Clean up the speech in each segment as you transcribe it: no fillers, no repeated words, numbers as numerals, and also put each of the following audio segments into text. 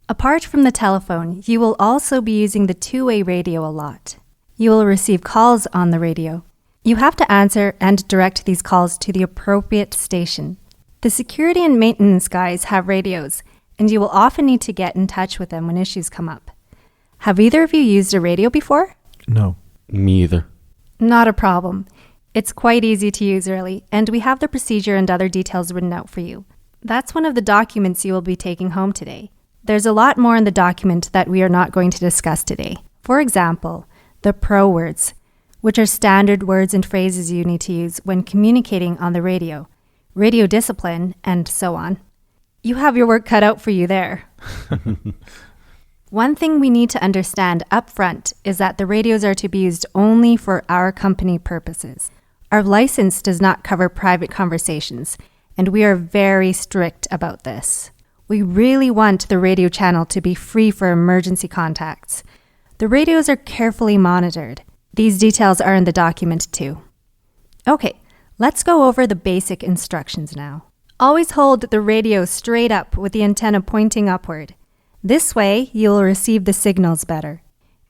Apart from the telephone, you will also be using the two-way radio a lot. You will receive calls on the radio. You have to answer and direct these calls to the appropriate station. The security and maintenance guys have radios, and you will often need to get in touch with them when issues come up. Have either of you used a radio before? No. Me either. Not a problem. It's quite easy to use early, and we have the procedure and other details written out for you. That's one of the documents you will be taking home today. There's a lot more in the document that we are not going to discuss today. For example, the PRO words, which are standard words and phrases you need to use when communicating on the radio discipline, and so on. You have your work cut out for you there. One thing we need to understand up front is that the radios are to be used only for our company purposes. Our license does not cover private conversations, and we are very strict about this. We really want the radio channel to be free for emergency contacts. The radios are carefully monitored. These details are in the document too. Okay, let's go over the basic instructions now. Always hold the radio straight up with the antenna pointing upward. This way, you'll receive the signals better.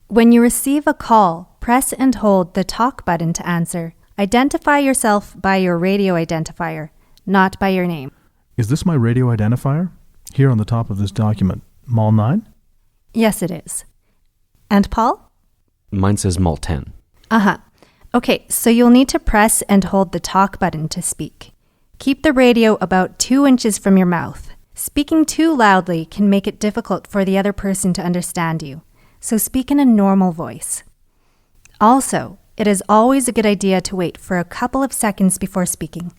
When you receive a call, press and hold the talk button to answer. Identify yourself by your radio identifier, not by your name. Is this my radio identifier? Here on the top of this document, Mall 9? Yes, it is. And Paul? Mine says Mall 10. Uh-huh. Okay, so you'll need to press and hold the talk button to speak. Keep the radio about 2 inches from your mouth. Speaking too loudly can make it difficult for the other person to understand you, so speak in a normal voice. Also, it is always a good idea to wait for a couple of seconds before speaking.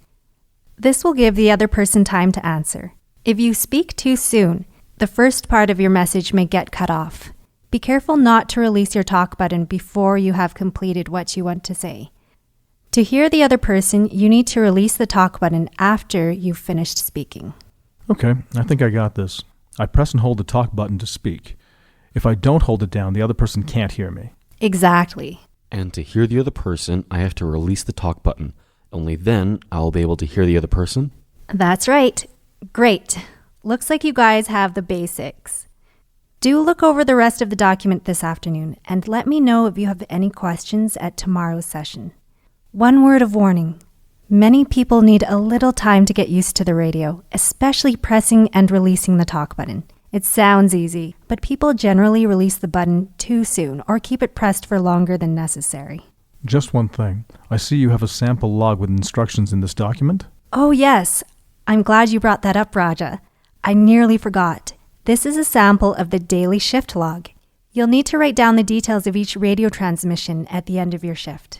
This will give the other person time to answer. If you speak too soon, the first part of your message may get cut off. Be careful not to release your talk button before you have completed what you want to say. To hear the other person, you need to release the talk button after you've finished speaking. Okay, I think I got this. I press and hold the talk button to speak. If I don't hold it down, the other person can't hear me. Exactly. And to hear the other person, I have to release the talk button. Only then I'll be able to hear the other person. That's right. Great. Looks like you guys have the basics. Do look over the rest of the document this afternoon and let me know if you have any questions at tomorrow's session. One word of warning. Many people need a little time to get used to the radio, especially pressing and releasing the talk button. It sounds easy, but people generally release the button too soon or keep it pressed for longer than necessary. Just one thing. I see you have a sample log with instructions in this document. Oh yes, I'm glad you brought that up, Raja. I nearly forgot. This is a sample of the daily shift log. You'll need to write down the details of each radio transmission at the end of your shift.